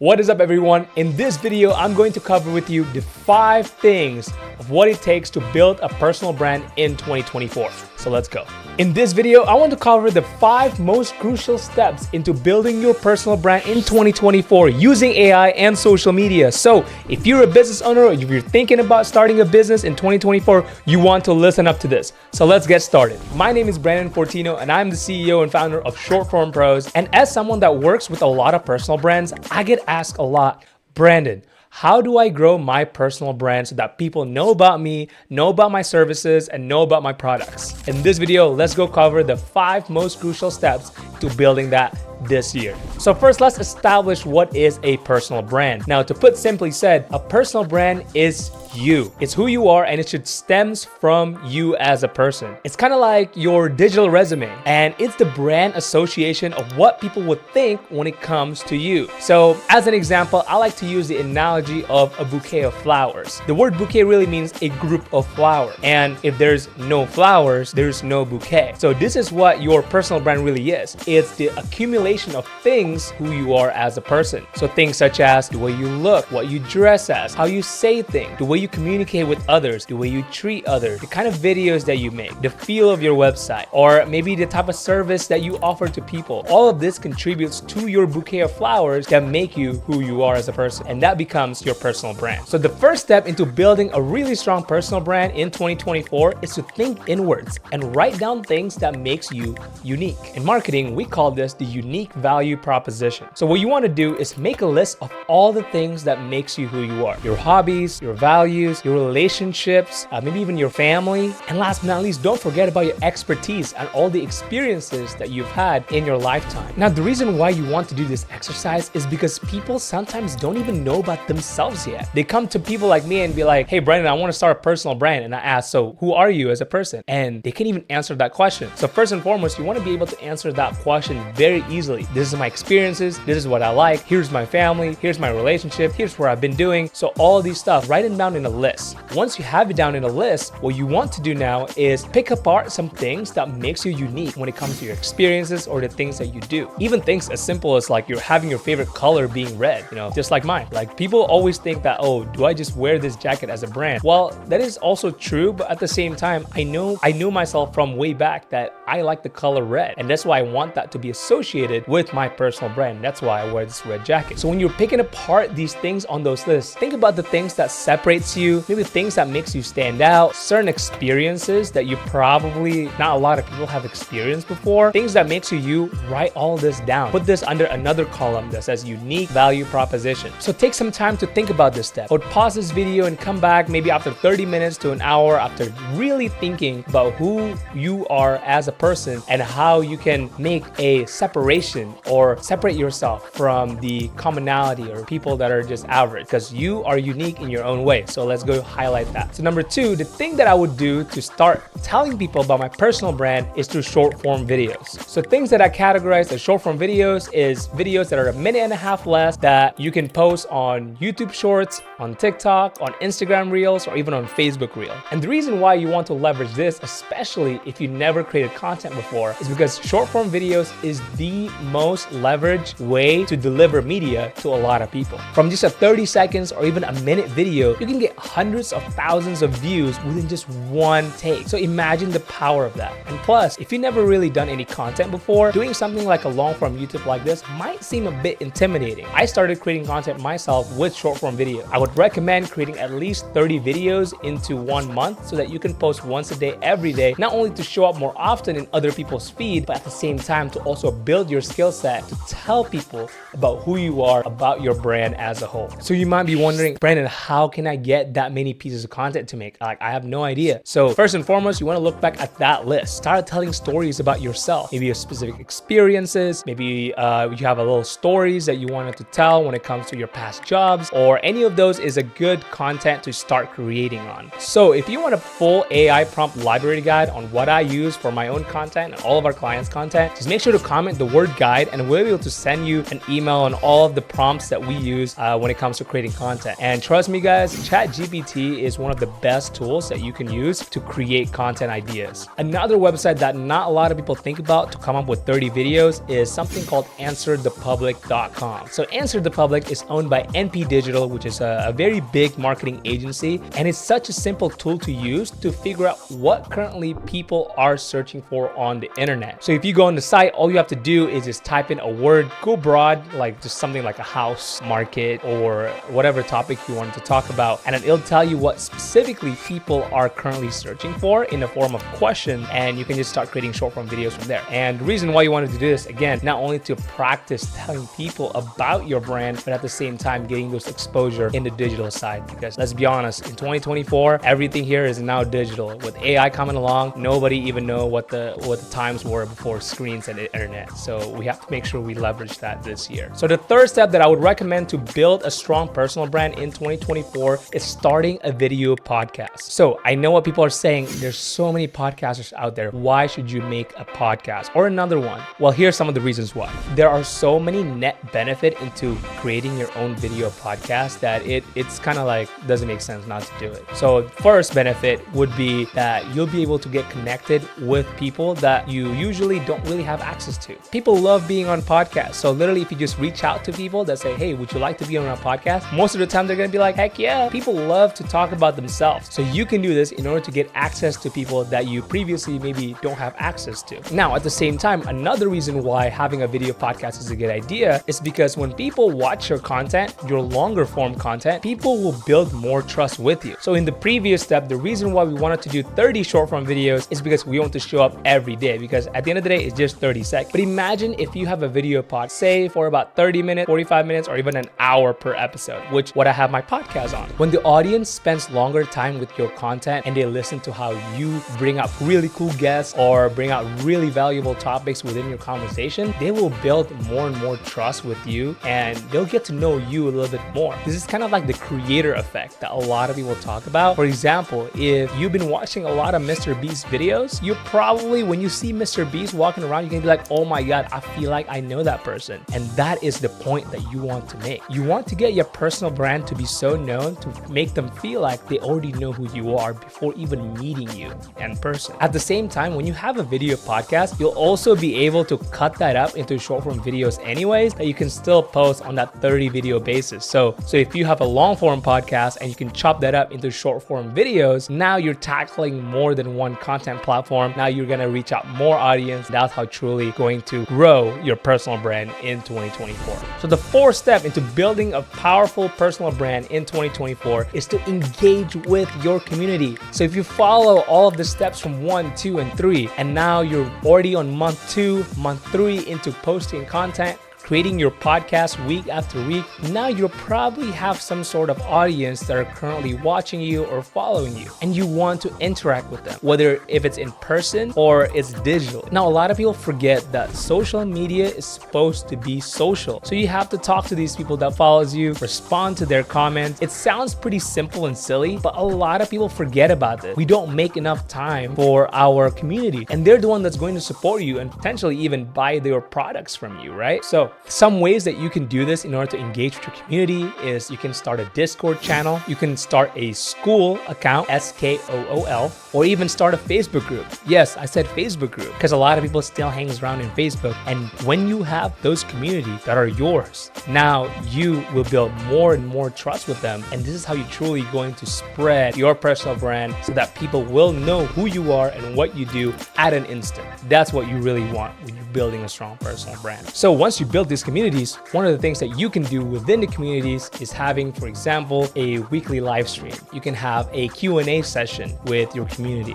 What is up, everyone? In this video, I'm going to cover with you the 5 things of what it takes to build a personal brand in 2024. So let's go. In this video, I want to cover the 5 most crucial steps into building your personal brand in 2024 using AI and social media. So if you're a business owner or if you're thinking about starting a business in 2024, you want to listen up to this. So let's get started. My name is Brandon Fortino and I'm the CEO and founder of Short-Form Pros. And as someone that works with a lot of personal brands, I get asked a lot, Brandon, how do I grow my personal brand so that people know about me, know about my services, and know about my products? In this video, let's go cover the 5 most crucial steps to building that this year. So first, let's establish what is a personal brand. Now, to put simply said, a personal brand is you. It's who you are and it should stems from you as a person. It's kind of like your digital resume and it's the brand association of what people would think when it comes to you. So as an example, I like to use the analogy of a bouquet of flowers. The word bouquet really means a group of flowers. And if there's no flowers, there's no bouquet. So this is what your personal brand really is. It's the accumulation of things who you are as a person. So things such as the way you look, what you dress as, how you say things, the way you communicate with others, the way you treat others, the kind of videos that you make, the feel of your website, or maybe the type of service that you offer to people. All of this contributes to your bouquet of flowers that make you who you are as a person, and that becomes your personal brand. So the first step into building a really strong personal brand in 2024 is to think inwards and write down things that makes you unique. In marketing, we call this the unique value proposition. So what you want to do is make a list of all the things that makes you who you are. Your hobbies, your values, your relationships, maybe even your family. And last but not least, don't forget about your expertise and all the experiences that you've had in your lifetime. Now, the reason why you want to do this exercise is because people sometimes don't even know about themselves yet. They come to people like me and be like, hey, Brandon, I want to start a personal brand. And I ask, so who are you as a person? And they can't even answer that question. So first and foremost, you want to be able to answer that question very easily. This is my experiences. This is what I like. Here's my family. Here's my relationship. Here's where I've been doing. So all of these stuff, write it down in a list. Once you have it down in a list, what you want to do now is pick apart some things that makes you unique when it comes to your experiences or the things that you do. Even things as simple as like you're having your favorite color being red, just like mine. Like people always think that, oh, do I just wear this jacket as a brand? Well, that is also true, but at the same time, I knew myself from way back that I like the color red. And that's why I want that to be associated with my personal brand. That's why I wear this red jacket. So when you're picking apart these things on those lists, think about the things that separates you, maybe things that makes you stand out, certain experiences that you probably not a lot of people have experienced before, things that makes you, write all this down. Put this under another column that says unique value proposition. So take some time to think about this step. I would pause this video and come back maybe after 30 minutes to an hour after really thinking about who you are as a person and how you can make a separation or separate yourself from the commonality or people that are just average, because you are unique in your own way. So let's go highlight that. So number 2, the thing that I would do to start telling people about my personal brand is through short form videos. So things that I categorize as short form videos is videos that are a minute and a half less that you can post on YouTube Shorts, on TikTok, on Instagram Reels, or even on Facebook Reel. And the reason why you want to leverage this, especially if you never created content before, is because short form videos is the most leveraged way to deliver media to a lot of people. From just a 30 seconds or even a minute video, you can get hundreds of thousands of views within just one take. So imagine the power of that. And plus, if you've never really done any content before, doing something like a long form YouTube like this might seem a bit intimidating. I started creating content myself with short form video. I would recommend creating at least 30 videos into 1 month so that you can post once a day, every day, not only to show up more often in other people's feed, but at the same time to also build your skill set to tell people about who you are, about your brand as a whole. So you might be wondering, Brandon, how can I get that many pieces of content to make? Like, I have no idea. So first and foremost, you want to look back at that list. Start telling stories about yourself, maybe your specific experiences, maybe you have a little stories that you wanted to tell when it comes to your past jobs, or any of those is a good content to start creating on. So if you want a full AI prompt library guide on what I use for my own content and all of our clients' content, just make sure to comment the word guide, and we'll be able to send you an email on all of the prompts that we use when it comes to creating content. And trust me guys, ChatGPT is one of the best tools that you can use to create content ideas. Another website that not a lot of people think about to come up with 30 videos is something called AnswerThePublic.com. So Answer the Public is owned by NP Digital, which is a very big marketing agency, and it's such a simple tool to use to figure out what currently people are searching for on the internet. So if you go on the site, all you have to do is just type in a word, go broad, like just something like a house, market, or whatever topic you want to talk about, and then it'll tell you what specifically people are currently searching for in the form of question, and you can just start creating short form videos from there. And the reason why you wanted to do this, again, not only to practice telling people about your brand, but at the same time getting those exposure in the digital side. Because let's be honest, in 2024, everything here is now digital. With AI coming along, nobody even know what the times were before screens and the internet. So we have to make sure we leverage that this year. So the third step that I would recommend to build a strong personal brand in 2024 is starting a video podcast. So I know what people are saying. There's so many podcasters out there. Why should you make a podcast or another one? Well, here's some of the reasons why. There are so many net benefit into creating your own video podcast that it's kind of like doesn't make sense not to do it. So first benefit would be that you'll be able to get connected with people that you usually don't really have access to. People love being on podcasts. So literally if you just reach out to people that say, hey, would you like to be on our podcast? Most of the time they're going to be like, heck yeah. People love to talk about themselves. So you can do this in order to get access to people that you previously maybe don't have access to. Now, at the same time, another reason why having a video podcast is a good idea is because when people watch your content, your longer form content, people will build more trust with you. So in the previous step, the reason why we wanted to do 30 short form videos is because we want to show up every day, because at the end of the day, it's just 30 seconds. But imagine if you have a video pod, say for about 30 minutes, 45 minutes, or even an hour per episode, which what I have my podcast on. When the audience spends longer time with your content and they listen to how you bring up really cool guests or bring out really valuable topics within your conversation, they will build more and more trust with you and they'll get to know you a little bit more. This is kind of like the creator effect that a lot of people talk about. For example, if you've been watching a lot of Mr. Beast videos, you probably, when you see Mr. Beast walking around, you're gonna be like, oh my God, I feel like I know that person. And that is the point that you want to make. You want to get your personal brand to be so known to make them feel like they already know who you are before even meeting you in person. At the same time, when you have a video podcast, you'll also be able to cut that up into short form videos anyways that you can still post on that 30 video basis. So if you have a long form podcast and you can chop that up into short form videos, now you're tackling more than one content platform. Now you're gonna reach out more audience. That's how truly going to grow your personal brand in 2024. So the fourth step into building a powerful personal brand in 2024 is to engage with your community. So if you follow all of the steps from 1, 2, and 3, and now you're already on month 2, month 3 into posting content, creating your podcast week after week, now you'll probably have some sort of audience that are currently watching you or following you, and you want to interact with them, whether if it's in person or it's digital. Now, a lot of people forget that social media is supposed to be social. So you have to talk to these people that follows you, respond to their comments. It sounds pretty simple and silly, but a lot of people forget about this. We don't make enough time for our community, and they're the one that's going to support you and potentially even buy their products from you, right? So some ways that you can do this in order to engage with your community is you can start a Discord channel, you can start a school account, SKOOL, or even start a Facebook group. Yes, I said Facebook group because a lot of people still hangs around in Facebook. And when you have those communities that are yours, now you will build more and more trust with them. And this is how you're truly going to spread your personal brand so that people will know who you are and what you do at an instant. That's what you really want when you're building a strong personal brand. So once you build these communities, one of the things that you can do within the communities is having, for example, a weekly live stream. You can have a Q&A session with your community.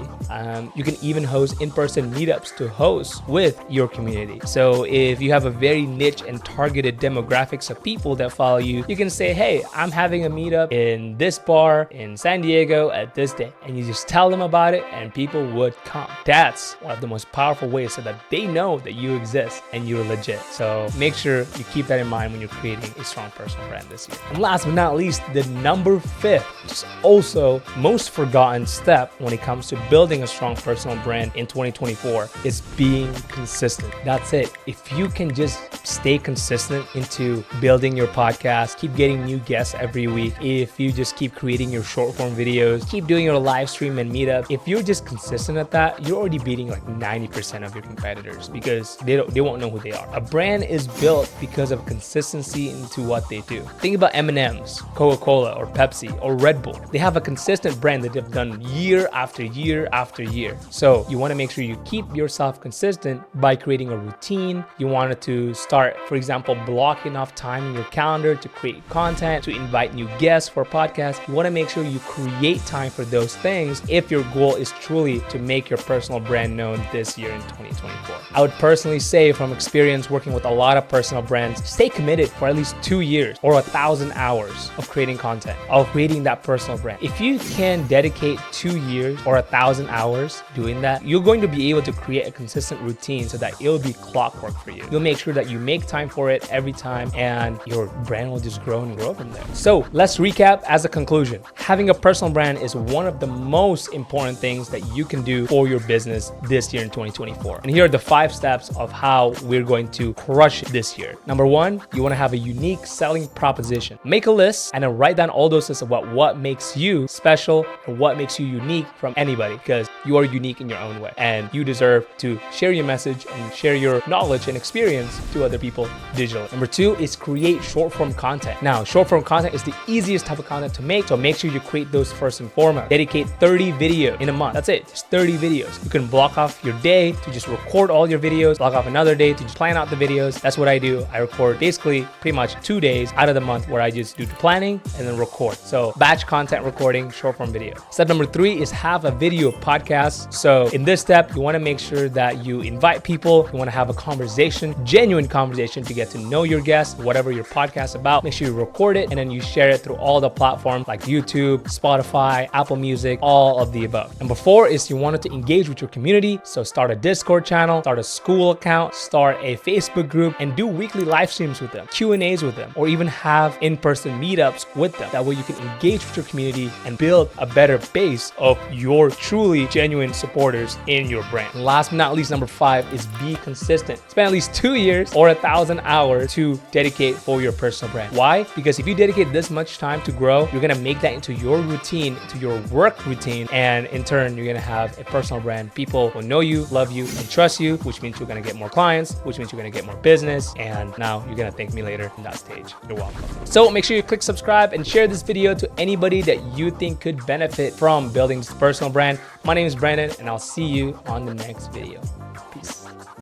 You can even host in-person meetups to host with your community. So if you have a very niche and targeted demographics of people that follow you, you can say, hey, I'm having a meetup in this bar in San Diego at this day. And you just tell them about it and people would come. That's one of the most powerful ways so that they know that you exist and you're legit. So make sure sure you keep that in mind when you're creating a strong personal brand this year. And last but not least, the number 5, which is also most forgotten step when it comes to building a strong personal brand in 2024, is being consistent. That's it. If you can just stay consistent into building your podcast, keep getting new guests every week, if you just keep creating your short form videos, keep doing your live stream and meetup, if you're just consistent at that, you're already beating like 90% of your competitors because they won't know who they are. A brand is built because of consistency into what they do. Think about M&M's, Coca-Cola, or Pepsi, or Red Bull. They have a consistent brand that they've done year after year after year. So you want to make sure you keep yourself consistent by creating a routine. You want to start, for example, blocking off time in your calendar to create content, to invite new guests for podcasts. You want to make sure you create time for those things if your goal is truly to make your personal brand known this year in 2024. I would personally say from experience working with a lot of personal brands, stay committed for at least 2 years or 1,000 hours of creating content, of creating that personal brand. If you can dedicate 2 years or 1,000 hours doing that, you're going to be able to create a consistent routine so that it'll be clockwork for you. You'll make sure that you make time for it every time and your brand will just grow and grow from there. So let's recap as a conclusion. Having a personal brand is one of the most important things that you can do for your business this year in 2024. And here are the 5 steps of how we're going to crush it this year. Number 1, you want to have a unique selling proposition. Make a list and then write down all those lists about what makes you special and what makes you unique from anybody, because you are unique in your own way and you deserve to share your message and share your knowledge and experience to other people digitally. Number 2 is create short form content. Now, short form content is the easiest type of content to make, so make sure you create those first and foremost. Dedicate 30 videos in a month. That's it, just 30 videos. You can block off your day to just record all your videos, block off another day to just plan out the videos. That's what I do. I record basically pretty much 2 days out of the month where I just do the planning and then record. So batch content recording, short form video. Step number 3 is have a video podcast. So in this step, you want to make sure that you invite people. You want to have a conversation, genuine conversation to get to know your guests, whatever your podcast is about. Make sure you record it and then you share it through all the platforms like YouTube, Spotify, Apple Music, all of the above. Number 4 is you wanted to engage with your community. So start a Discord channel, start a school account, start a Facebook group, and do weekly live streams with them, Q&As with them, or even have in-person meetups with them. That way you can engage with your community and build a better base of your truly genuine supporters in your brand. And last but not least, number 5 is be consistent. Spend at least 2 years or 1,000 hours to dedicate for your personal brand. Why? Because if you dedicate this much time to grow, you're gonna make that into your routine, into your work routine, and in turn, you're gonna have a personal brand. People will know you, love you, and trust you, which means you're gonna get more clients, which means you're gonna get more business, and now you're gonna thank me later in that stage. You're welcome. So make sure you click subscribe and share this video to anybody that you think could benefit from building this personal brand. My name is Brandon, and I'll see you on the next video.